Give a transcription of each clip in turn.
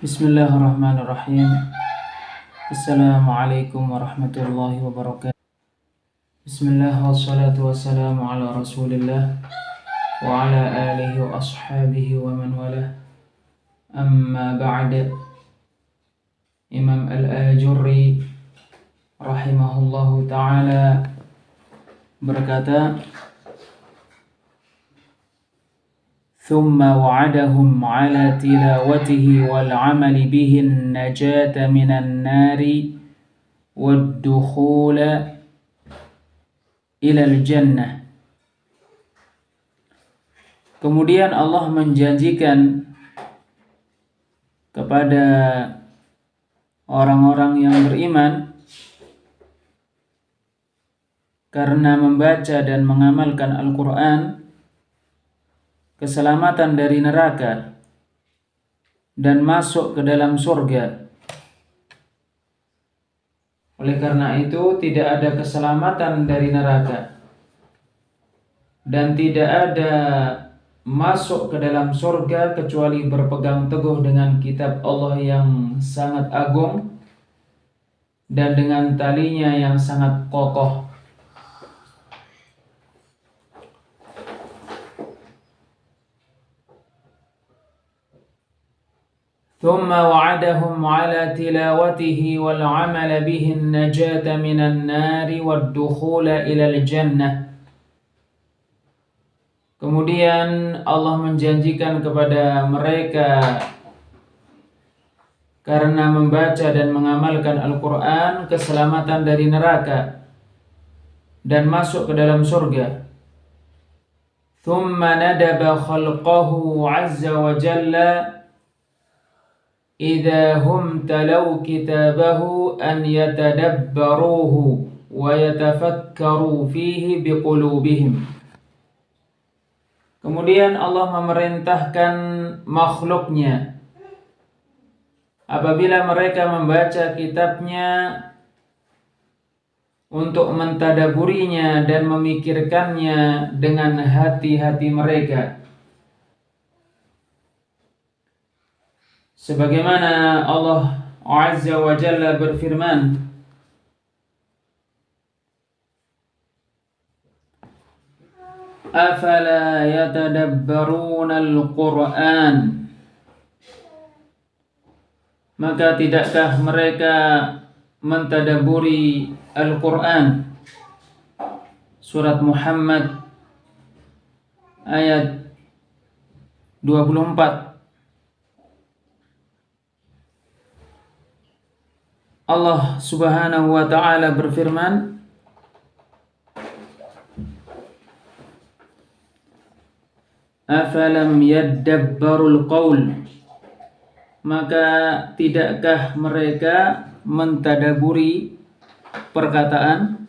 Bismillahirrahmanirrahim. Assalamualaikum warahmatullahi wabarakatuh. Bismillah wassalatu wassalamu ala rasulillah wa ala alihi wa ashabihi wa man walah. Amma ba'd. Imam Al-Ajurri rahimahullahu ta'ala berkata, ثم وعدهم على تلاوته والعمل به النجاة من النار والدخول إلى الجنة. Kemudian Allah menjanjikan kepada orang-orang yang beriman karena membaca dan mengamalkan Al-Quran keselamatan dari neraka dan masuk ke dalam surga. Oleh karena itu tidak ada keselamatan dari neraka dan tidak ada masuk ke dalam surga kecuali berpegang teguh dengan kitab Allah yang sangat agung dan dengan talinya yang sangat kokoh. ثم وعدهم على تلاوته والعمل به النجاة من النار والدخول إلى الجنة. Kemudian Allah menjanjikan kepada mereka karena membaca dan mengamalkan Al-Quran keselamatan dari neraka dan masuk ke dalam surga. ثم ندب خلقه عز وجل إذا هم تلوا كتابه أن يتدبروه ويتفكروا فيه بقلوبهم. Kemudian Allah memerintahkan makhluknya apabila mereka membaca kitabnya untuk mentadaburinya dan memikirkannya dengan hati-hati mereka. Sebagaimana Allah Azza wa Jalla berfirman, Afala yatadabbaruna al-Qur'an. Maka tidakkah mereka mentadaburi Al-Quran? Surat Muhammad ayat 24. Allah Subhanahu wa ta'ala berfirman, Afalam yaddabbarul qaul. Maka tidakkah mereka mentadaburi perkataan?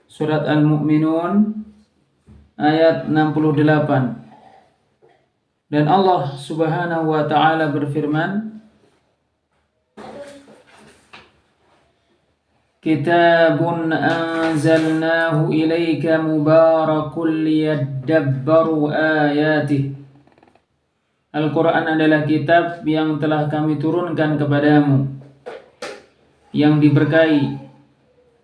Surat Al-Mu'minun ayat 68. Dan Allah Subhanahu wa ta'ala berfirman, Kitabun anzalnahu ilaika mubarakun liyadabbaru ayatih. Al-Quran adalah kitab yang telah kami turunkan kepadamu, yang diberkahi,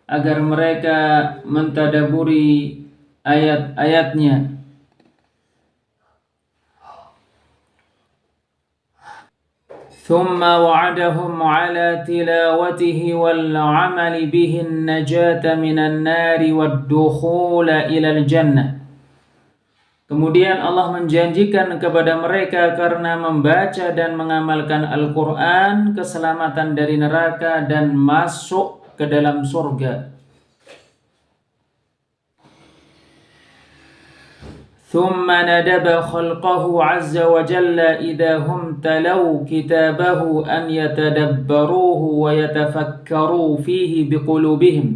agar mereka mentadaburi ayat-ayatnya. ثم وعدهم على تلاوته والعمل به النجاة من النار والدخول إلى الجنة. Kemudian Allah menjanjikan kepada mereka karena membaca dan mengamalkan Al-Quran keselamatan dari neraka dan masuk ke dalam surga. ثم ندب خلقه عز وجل إذا هم تلوا كتابه أن يتدبروه ويتفكروا فيه بقلوبهم.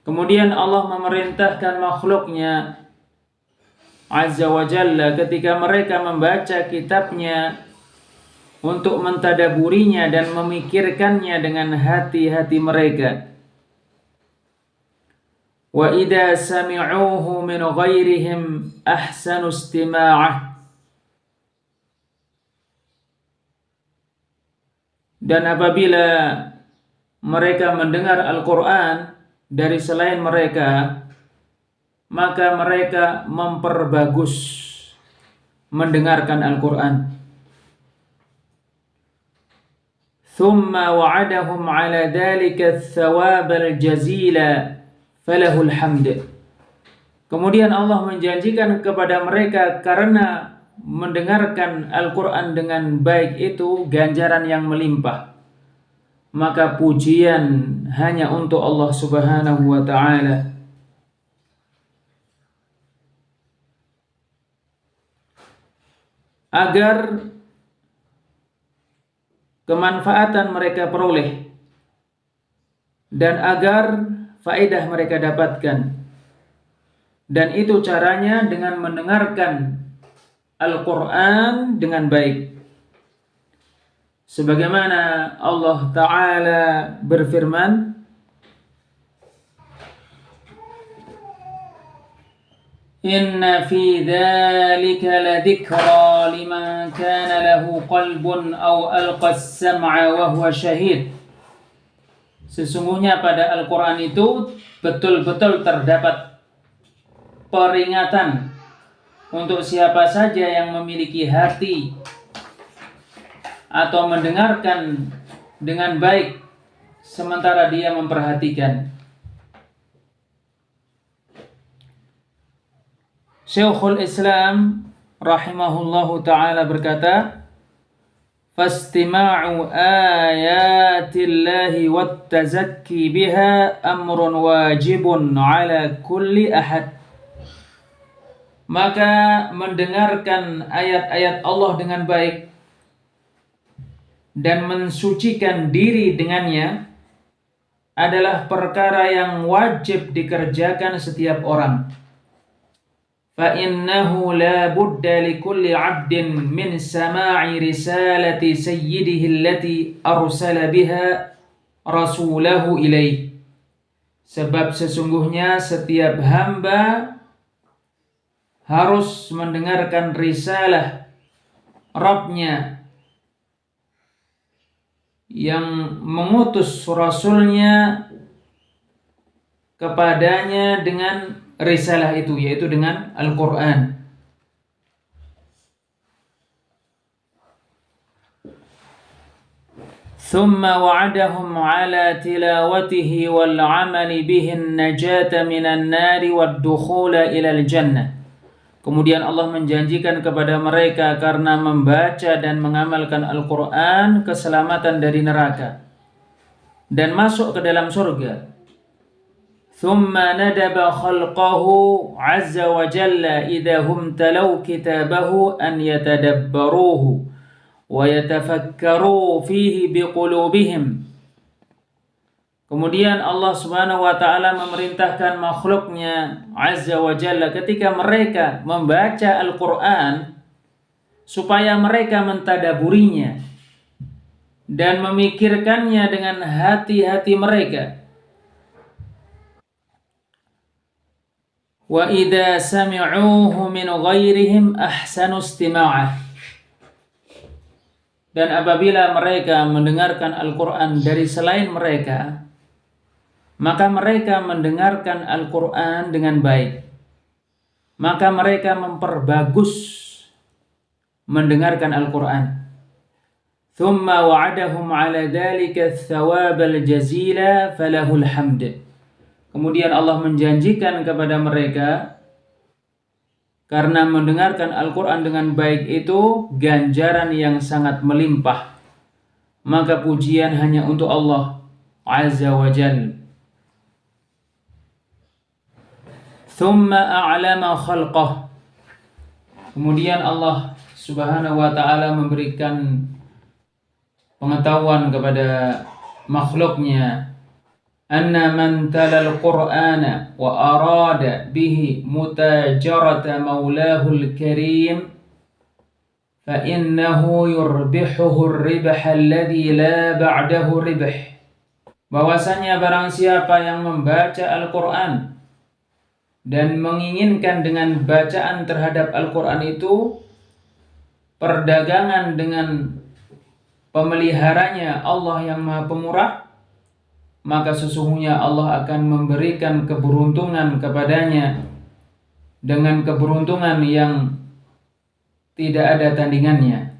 Kemudian Allah memerintahkan makhluknya Azza wa Jalla ketika mereka membaca kitabnya untuk mentadaburinya dan memikirkannya dengan hati-hati mereka. Wa idza sami'uhu min ghairihim ahsanu istima'ah. Dan apabila mereka mendengar Al-Quran dari selain mereka, maka mereka memperbagus mendengarkan Al-Quran. ثم وعدهم على ذلك الثواب الجزيل فله الحمد. Kemudian Allah menjanjikan kepada mereka karena mendengarkan Al-Quran dengan baik itu ganjaran yang melimpah. Maka pujian hanya untuk Allah Subhanahu wa ta'ala. Agar kemanfaatan mereka peroleh dan agar faedah mereka dapatkan. Dan itu caranya dengan mendengarkan Al-Quran dengan baik. Sebagaimana Allah Ta'ala berfirman, Inna fi dzalika ladzikra liman kana lahu qalbun aw alqas sam'a wa huwa syahid. Sesungguhnya pada Al-Quran itu betul-betul terdapat peringatan untuk siapa saja yang memiliki hati atau mendengarkan dengan baik sementara dia memperhatikan. Syekhul Islam rahimahullahu ta'ala berkata, Fastima'u ayatillahi wattazakki biha amrun wajibun ala kulli ahad. Maka mendengarkan ayat-ayat Allah dengan baik dan mensucikan diri dengannya adalah perkara yang wajib dikerjakan setiap orang. فَإِنَّهُ لَا بُدَّ لِكُلِّ عَبْدٍ مِّن سَمَاعِ رِسَالَةِ سَيِّدِهِ الَّتِي أَرْسَلَ بِهَا رَسُولَهُ إِلَيْهِ. Sebab sesungguhnya setiap hamba harus mendengarkan risalah Rabb-Nya yang mengutus Rasulnya kepadanya dengan risalah itu, yaitu dengan Al-Quran. ثم وعدهم على تلاوته والعمل به النجاة من النار والدخول إلى الجنة. Kemudian Allah menjanjikan kepada mereka karena membaca dan mengamalkan Al-Quran keselamatan dari neraka dan masuk ke dalam surga. ثم ندب خلقه عز وجل إذا هم تلوا كتابه أن يتدبروه ويتفكروا فيه بقلوبهم. Kemudian Allah Subhanahu wa ta'ala memerintahkan makhluknya Azza wa Jalla ketika mereka membaca Al-Quran supaya mereka mentadaburinya dan memikirkannya dengan hati-hati mereka. Wa idza sami'uhu min ghairihim ahsanu istima'ah. Dan apabila mereka mendengarkan Al-Quran dari selain mereka, maka mereka mendengarkan Al-Quran dengan baik. Maka mereka memperbagus mendengarkan Al-Quran. Thumma wa'adahum ala dhalika thawab al-jazila falahul hamd. Kemudian Allah menjanjikan kepada mereka karena mendengarkan Al-Quran dengan baik itu ganjaran yang sangat melimpah. Maka pujian hanya untuk Allah Azza wa Jalla. Thumma a'lama khalqah. Kemudian Allah Subhanahu wa ta'ala memberikan pengetahuan kepada makhluknya. Anna man talal Qur'ana wa arada bihi mutajarata maulahul karim fa innahu yurbihuhu ar-ribha alladhi la ba'dahu ribh. Bahwasanya barang siapa yang membaca Al-Quran dan menginginkan dengan bacaan terhadap Al-Quran itu perdagangan dengan pemeliharanya Allah yang Maha Pemurah, maka sesungguhnya Allah akan memberikan keberuntungan kepadanya dengan keberuntungan yang tidak ada tandingannya.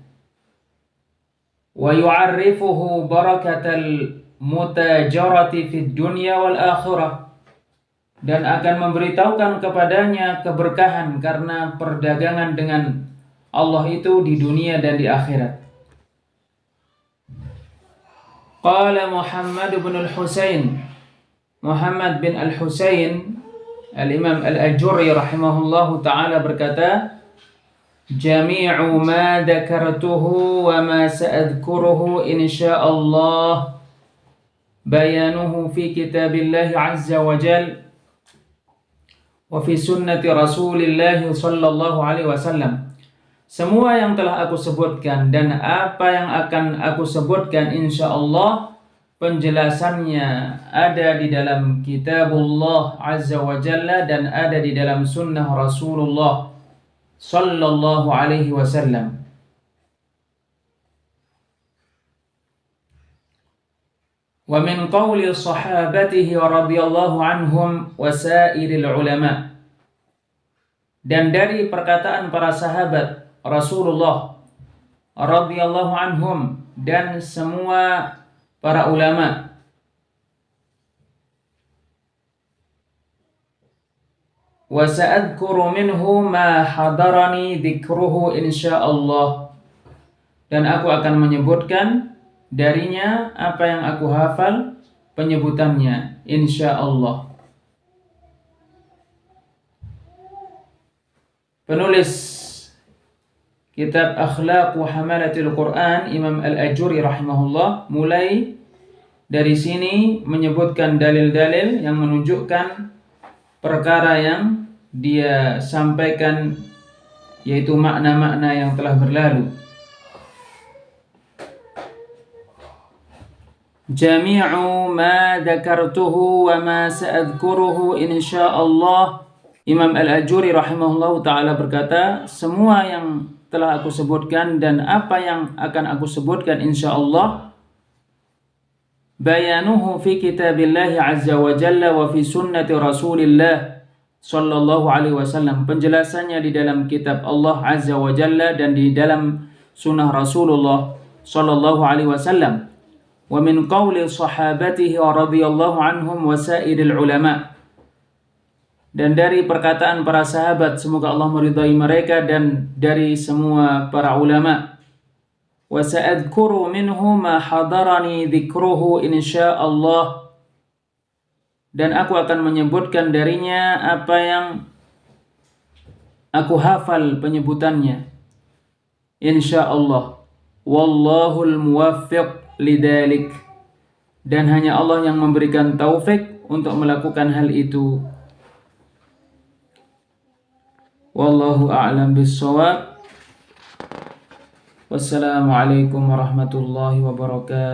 Wa yu'arrifuhu barakatal mutajarati fid dunya wal akhirah, dan akan memberitahukan kepadanya keberkahan karena perdagangan dengan Allah itu di dunia dan di akhirat. Qala Muhammad bin al-Husain, Muhammad bin al-Husain Al-Imam Al-Ajurri rahimahullahu ta'ala berkata, jami'u ma dzakartuhu wa ma sa'adhkuruhu insyaallah bayanuhu fi kitabillahi azza wa jal wa fi sunnati rasulillah sallallahu alaihi wasallam. Semua yang telah aku sebutkan dan apa yang akan aku sebutkan insyaallah penjelasannya ada di dalam kitabullah azza wa jalla dan ada di dalam sunnah Rasulullah sallallahu alaihi wasallam. Wa min qawli sahabatihi radhiyallahu anhum wa sairil ulama, dan dari perkataan para sahabat Rasulullah radhiyallahu anhum dan semua para ulama. Wa sa'adhkuru minhu ma hadarani dzikruhu insyaallah, dan aku akan menyebutkan darinya apa yang aku hafal penyebutannya insyaallah. Penulis kitab Akhlaqu Hamalatil Quran Imam Al-Ajurri rahimahullah mulai dari sini menyebutkan dalil-dalil yang menunjukkan perkara yang dia sampaikan, yaitu makna-makna yang telah berlalu. Jami'u ma dzakartuhu wa ma sa'adhkuruhu insyaallah. Imam Al-Ajurri rahimahullahu ta'ala berkata, semua yang telah aku sebutkan dan apa yang akan aku sebutkan insyaallah bayanuhu fi kitabillahi azza wa jalla wa fi sunnati rasulillah sallallahu alaihi wasallam, penjelasannya di dalam kitab Allah azza wa jalla dan di dalam sunnah Rasulullah sallallahu alaihi wasallam. Wa min qawli sahabatihi radhiyallahu anhum wa sairil ulama, dan dari perkataan para sahabat semoga Allah meridai mereka dan dari semua para ulama. Wa sa'adhkuru minhu ma hadarani dzikruhu insyaallah, dan aku akan menyebutkan darinya apa yang aku hafal penyebutannya insyaallah. Wallahul muwaffiq lidzalik, dan hanya Allah yang memberikan taufik untuk melakukan hal itu. Wallahu a'lam bis-shawab. Wassalamualaikum warahmatullahi wabarakatuh.